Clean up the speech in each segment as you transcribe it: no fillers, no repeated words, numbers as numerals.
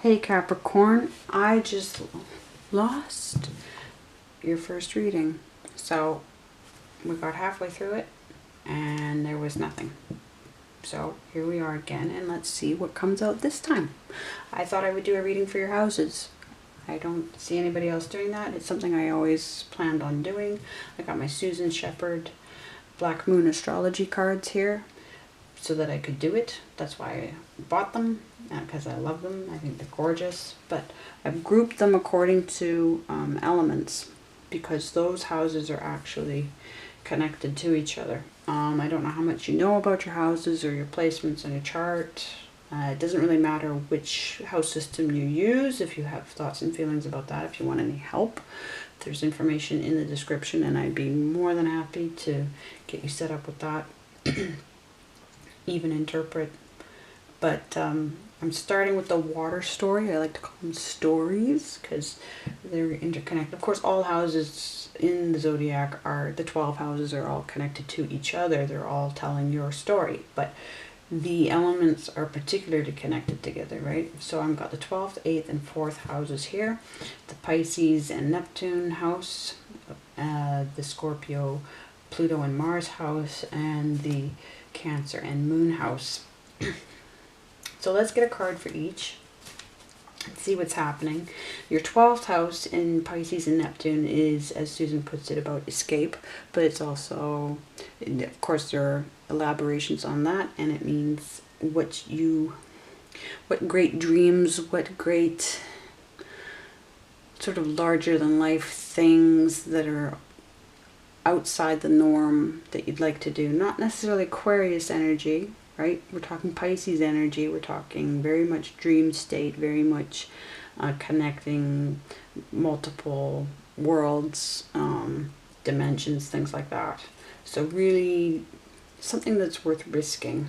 Hey Capricorn, I just lost your first reading. So we got halfway through it and there was nothing. So here we are again, and let's see what comes out this time. I thought I would do a reading for your houses. I don't see anybody else doing that. It's something I always planned on doing. I got my Susan Shepherd Black Moon astrology cards here so that I could do it. That's why I bought them, because I love them. I think they're gorgeous. But I've grouped them according to elements, because those houses are actually connected to each other. I don't know how much you know about your houses or your placements on your chart. It doesn't really matter which house system you use. If you have thoughts and feelings about that, if you want any help, there's information in the description, and I'd be more than happy to get you set up with that. Even interpret. But I'm starting with the water story. I like to call them stories because they're interconnected. Of course, all houses in the zodiac are, the 12 houses are all connected to each other. They're all telling your story, but the elements are particularly connected together, right? So I've got the 12th, 8th, and 4th houses here. The Pisces and Neptune house, the Scorpio, Pluto and Mars house, and the Cancer and Moon house. So let's get a card for each and see what's happening. Your 12th house in Pisces and Neptune is, as Susan puts it, about escape, but it's also, of course, there are elaborations on that, and it means what great dreams, what great sort of larger than life things that are outside the norm that you'd like to do. Not necessarily Aquarius energy, right? We're talking Pisces energy. We're talking very much dream state, very much connecting multiple worlds, dimensions, things like that. So really something that's worth risking.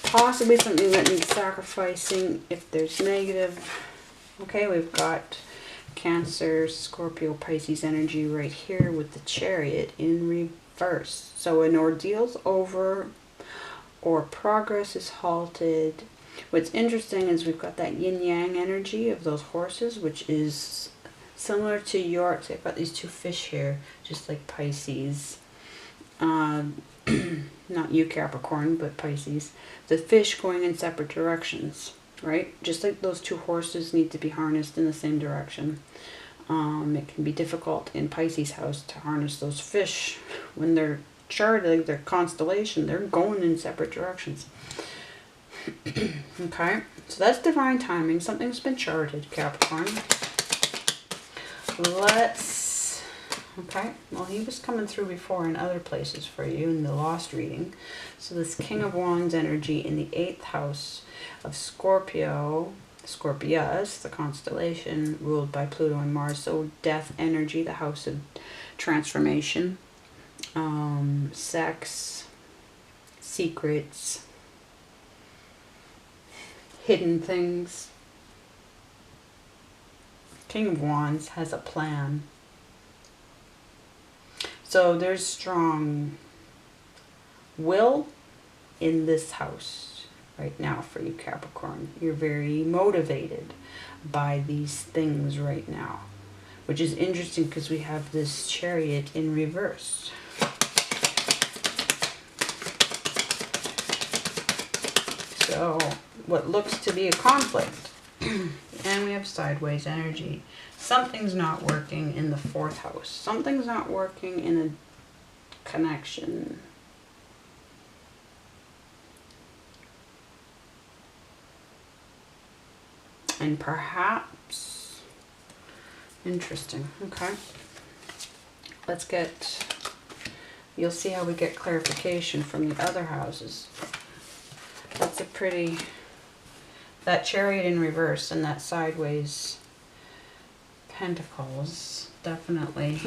Possibly something that needs sacrificing if there's negative. Okay, we've got Cancer, Scorpio, Pisces energy right here with the Chariot in reverse. So an ordeal's over or progress is halted. What's interesting is we've got that yin-yang energy of those horses, which is similar to your, so I've got these two fish here, just like Pisces. Not you Capricorn, but Pisces. The fish going in separate directions. Right? Just like those two horses need to be harnessed in the same direction. It can be difficult in Pisces house to harness those fish when they're charted, their constellation, they're going in separate directions. Okay, so that's divine timing. Something's been charted, Capricorn. Okay, well, he was coming through before in other places for you in the lost reading. So this King of Wands energy in the 8th house of Scorpio, Scorpius, the constellation ruled by Pluto and Mars. So death energy, the house of transformation, sex, secrets, hidden things. King of Wands has a plan. So there's strong will in this house right now for you, Capricorn. You're very motivated by these things right now, which is interesting because we have this Chariot in reverse. So what looks to be a conflict. And we have sideways energy. Something's not working in the 4th house. Something's not working in a connection. And perhaps, interesting, okay. Let's get, you'll see how we get clarification from the other houses. That's a pretty, that Chariot in reverse and that sideways Pentacles definitely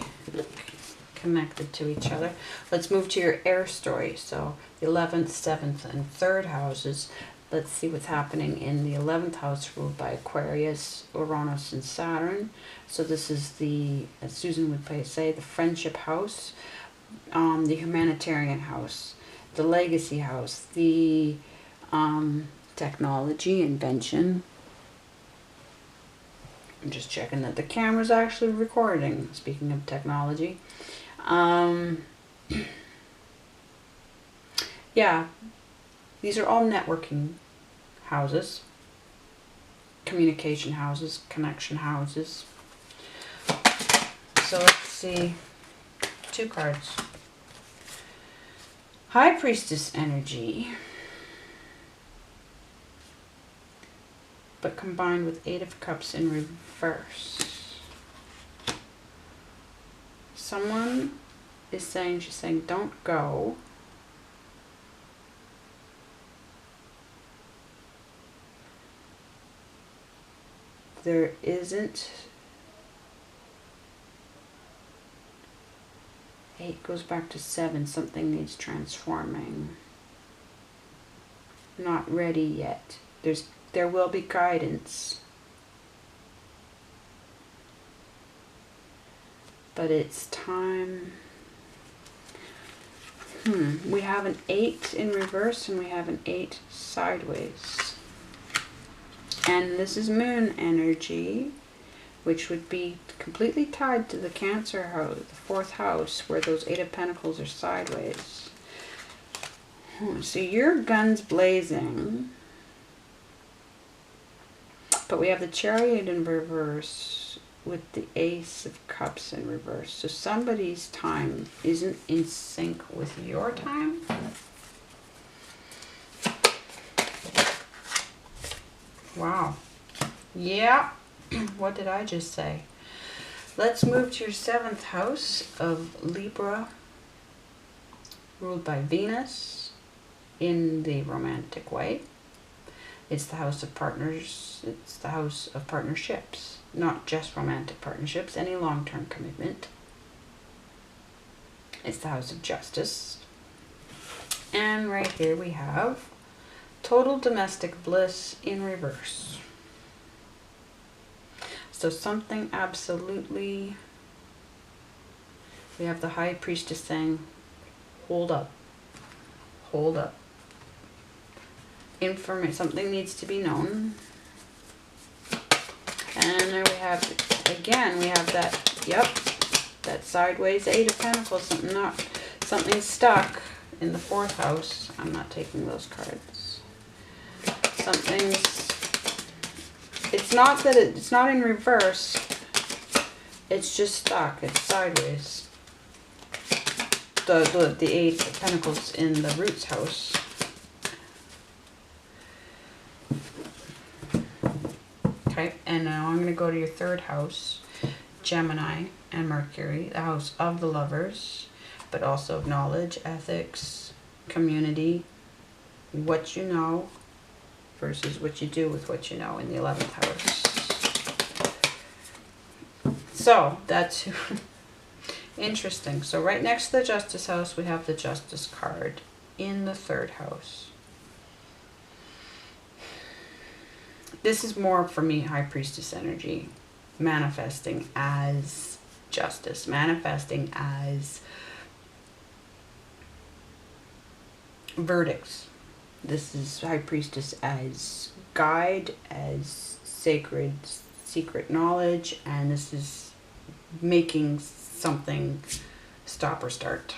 connected to each other. Let's move to your air story. So the 11th, 7th, and 3rd houses. Let's see what's happening in the 11th house ruled by Aquarius, Uranus, and Saturn. So this is the, as Susan would say, the friendship house, the humanitarian house, the legacy house, the technology, invention. I'm just checking that the camera's actually recording. Speaking of technology. Yeah, these are all networking houses, communication houses, connection houses. So let's see, 2 cards. High Priestess energy, but combined with 8 of Cups in reverse. Someone is saying, she's saying, don't go. There isn't. 8 goes back to 7. Something needs transforming. Not ready yet. There will be guidance. But it's time. We have an 8 in reverse and we have an 8 sideways. And this is moon energy, which would be completely tied to the Cancer house, the 4th house, where those 8 of Pentacles are sideways. So your guns blazing. But we have the Chariot in reverse with the Ace of Cups in reverse. So somebody's time isn't in sync with your time. Wow. Yeah. What did I just say? Let's move to your 7th house of Libra, ruled by Venus in the romantic way. It's the house of partners. It's the house of partnerships, not just romantic partnerships, any long-term commitment. It's the house of justice. And right here we have total domestic bliss in reverse. So something absolutely, we have the High Priestess saying, hold up, hold up. Something needs to be known. And there we have, again, we have that, yep, that sideways 8 of Pentacles, something's stuck in the 4th house. I'm not taking those cards. It's not that it's not in reverse, it's just stuck, it's sideways. The 8 of Pentacles in the Roots house. Okay, and now I'm going to go to your 3rd house, Gemini and Mercury, the house of the lovers, but also of knowledge, ethics, community, what you know versus what you do with what you know in the 11th house. So that's interesting. So right next to the Justice house, we have the Justice card in the 3rd house. This is more, for me, High Priestess energy, manifesting as justice, manifesting as verdicts. This is High Priestess as guide, as sacred, secret knowledge, and this is making something stop or start.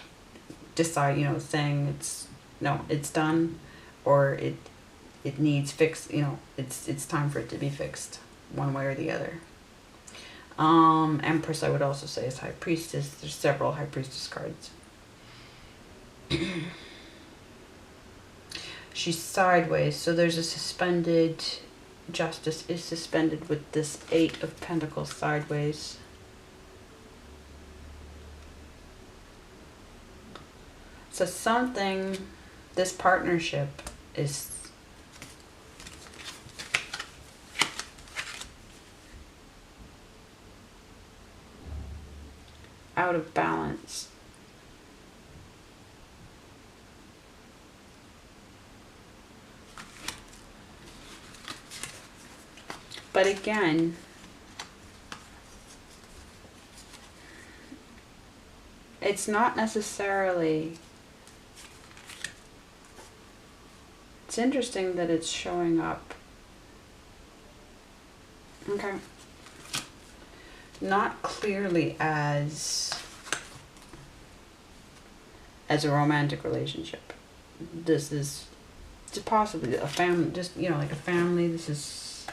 Decide, saying it's done, or it needs fixed, it's time for it to be fixed, one way or the other. Empress, I would also say, is High Priestess. There's several High Priestess cards. She's sideways, so there's a suspended, Justice is suspended with this 8 of Pentacles sideways. So this partnership is out of balance. But again, it's not necessarily it's interesting that it's showing up. Okay. Not clearly as a romantic relationship. This is just possibly a family, just, you know, like a family. This is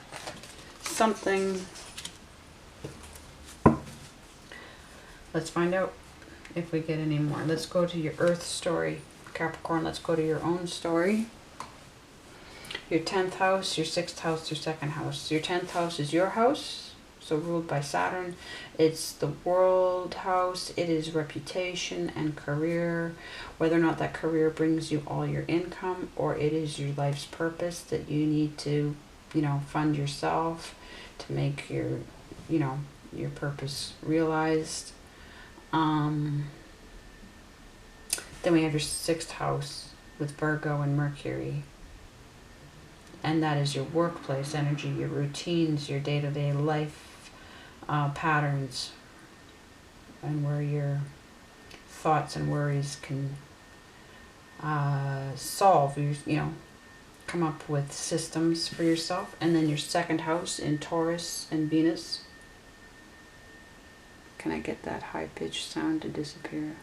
something. Let's find out if we get any more. Let's go to your Earth story, Capricorn. Let's go to your own story. Your 10th house, your 6th house, your 2nd house. Your 10th house is your house, so ruled by Saturn. It's the world house. It is reputation and career. Whether or not that career brings you all your income, or it is your life's purpose that you need to, you know, fund yourself to make your, you know, your purpose realized. Then we have your 6th house with Virgo and Mercury. And that is your workplace energy, your routines, your day-to-day life patterns, and where your thoughts and worries can solve, you know, come up with systems for yourself. And then your 2nd house in Taurus and Venus. Can I get that high-pitched sound to disappear?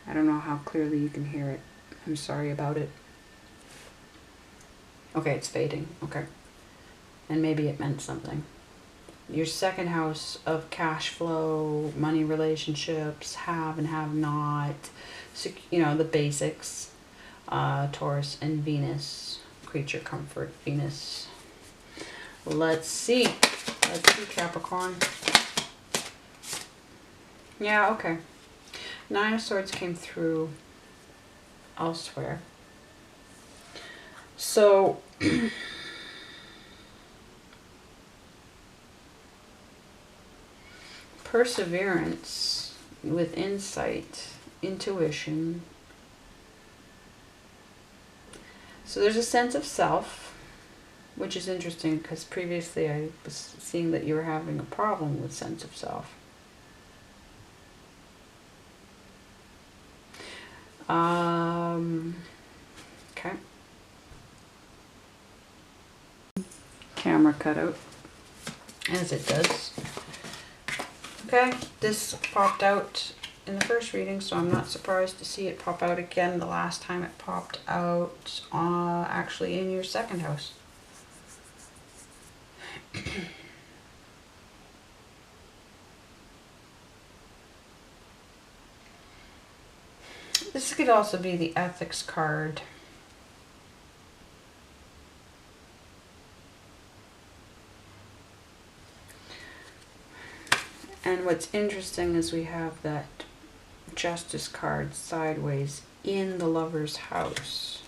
I don't know how clearly you can hear it. I'm sorry about it. Okay, it's fading. Okay. And maybe it meant something. Your 2nd house of cash flow, money relationships, have and have not, you know, the basics. Taurus and Venus. Creature comfort, Venus. Let's see. Let's see, Capricorn. Yeah, okay. 9 of Swords came through elsewhere. So, perseverance with insight, intuition. So there's a sense of self, which is interesting because previously I was seeing that you were having a problem with sense of self. Okay. Camera cutout, as it does. Okay, this popped out in the first reading, so I'm not surprised to see it pop out again the last time it popped out actually in your 2nd house. This could also be the ethics card. And what's interesting is we have that Justice card sideways in the Lover's house.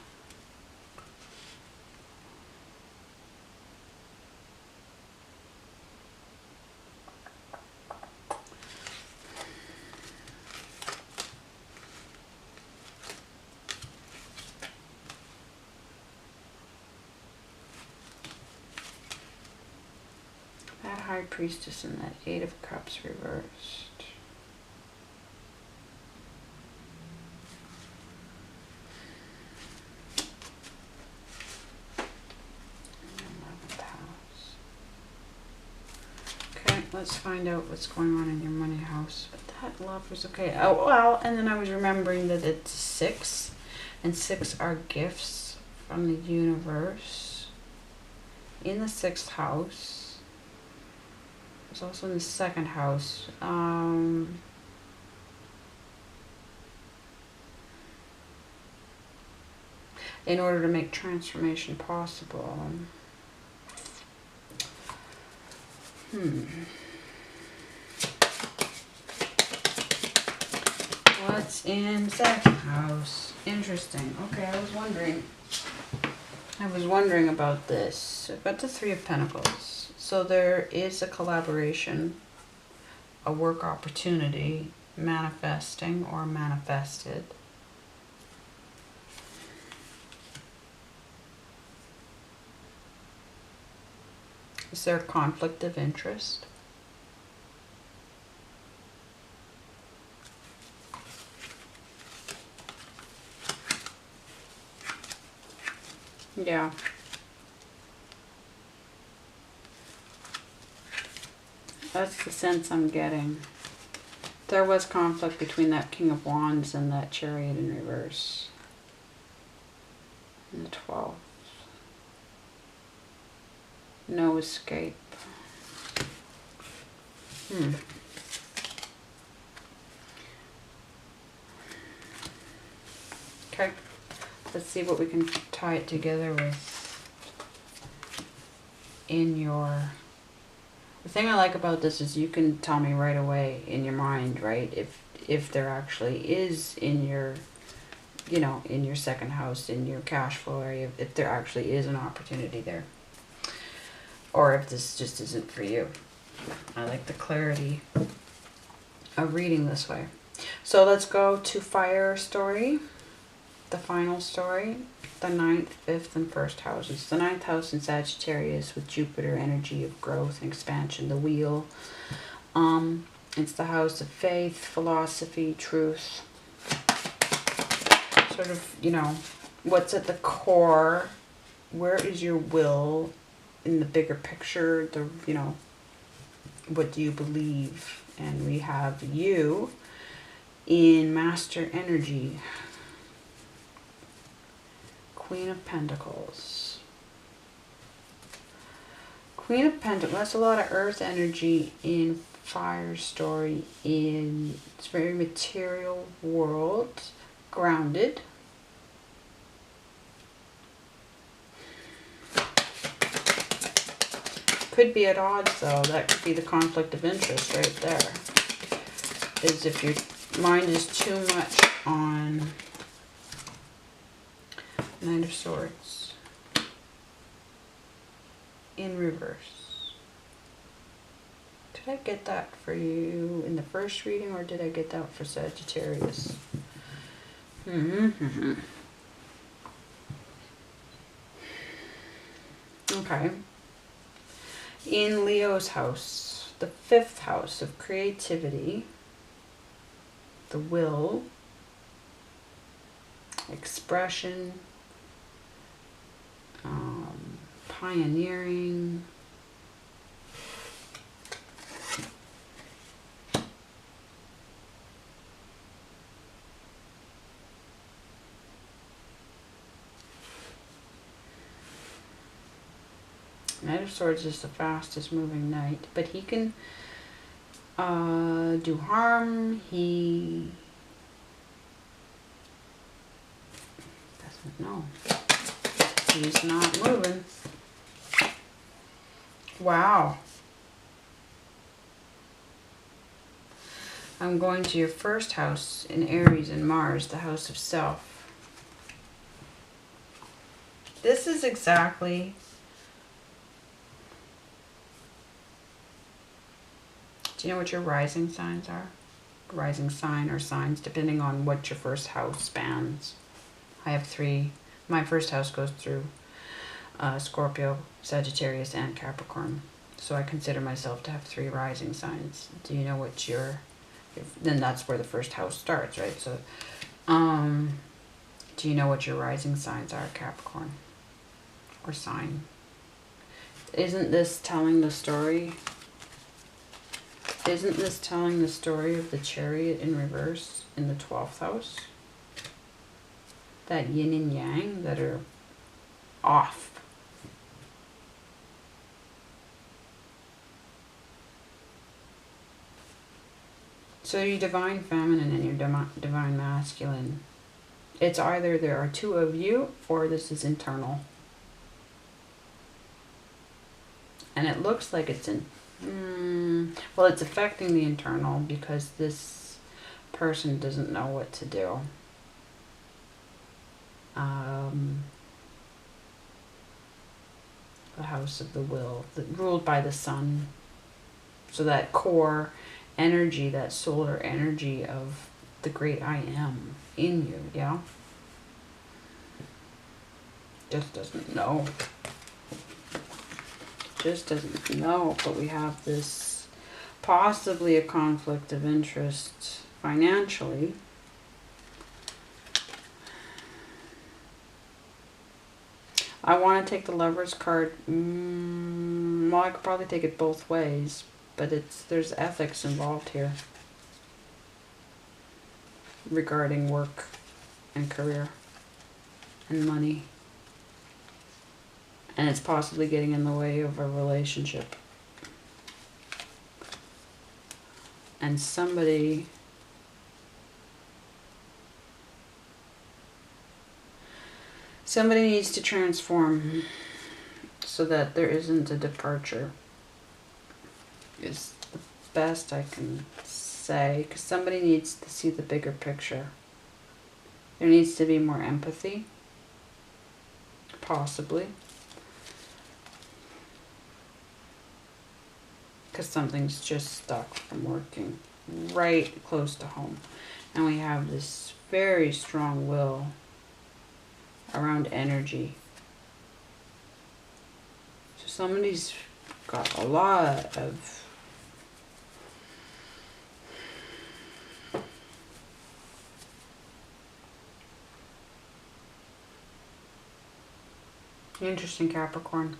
That High Priestess and that 8 of Cups reversed. Let's find out what's going on in your money house. But that love was okay. Oh, well, and then I was remembering that it's 6. And 6 are gifts from the universe. In the 6th house. It's also in the 2nd house. In order to make transformation possible. What's in 2nd house? Interesting. Okay, I was wondering about this. I've got the 3 of Pentacles. So there is a collaboration, a work opportunity, manifesting or manifested. Is there a conflict of interest? Yeah. That's the sense I'm getting. There was conflict between that King of Wands and that Chariot in reverse. And the 12th. No escape. Okay. Let's see what we can tie it together with in your... The thing I like about this is you can tell me right away in your mind, right? If there actually is in your, you know, in your second house, in your cash flow area, if there actually is an opportunity there. Or if this just isn't for you. I like the clarity of reading this way. So let's go to fire story. The final story. The 9th, 5th, and 1st houses. The 9th house in Sagittarius with Jupiter, energy of growth and expansion. The wheel. It's the house of faith, philosophy, truth. Sort of, you know, what's at the core. Where is your will in the bigger picture? The, you know, what do you believe? And we have you in master energy. Queen of Pentacles. Queen of Pentacles. That's a lot of earth energy in fire story. It's very material world. Grounded. Could be at odds though. That could be the conflict of interest right there. Is if your mind is too much on Knight of Swords in reverse. Did I get that for you in the first reading, or did I get that for Sagittarius? Okay. In Leo's house, the 5th house of creativity, the will, expression, pioneering, Knight of Swords is the fastest moving knight, but he can do harm. He doesn't know. He's not moving. Wow. I'm going to your 1st house in Aries and Mars, the house of self. This is exactly... Do you know what your rising signs are? Rising sign or signs, depending on what your 1st house spans. I have 3. My 1st house goes through Scorpio, Sagittarius, and Capricorn. So I consider myself to have 3 rising signs. Do you know what your... Then that's where the 1st house starts, right? So, do you know what your rising signs are, Capricorn? Or sign? Isn't this telling the story? Isn't this telling the story of the Chariot in reverse in the 12th house? That yin and yang that are off. So your divine feminine and your divine masculine. It's either there are 2 of you or this is internal. And it looks like it's in... well, it's affecting the internal because this person doesn't know what to do. The house of the will, ruled by the sun. So that core energy, that solar energy of the great I am in you, yeah? Just doesn't know. Just doesn't know, but we have this possibly a conflict of interest financially. I want to take the Lovers card. Well, I could probably take it both ways, but there's ethics involved here regarding work and career and money. And it's possibly getting in the way of a relationship. And somebody needs to transform so that there isn't a departure, is the best I can say, because somebody needs to see the bigger picture. There needs to be more empathy, possibly, because something's just stuck from working right close to home. And we have this very strong will around energy. So somebody's got a lot of interesting, Capricorn.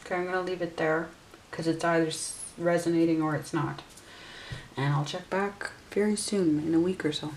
Okay, I'm going to leave it there because it's either resonating or it's not. And I'll check back very soon, in a week or so.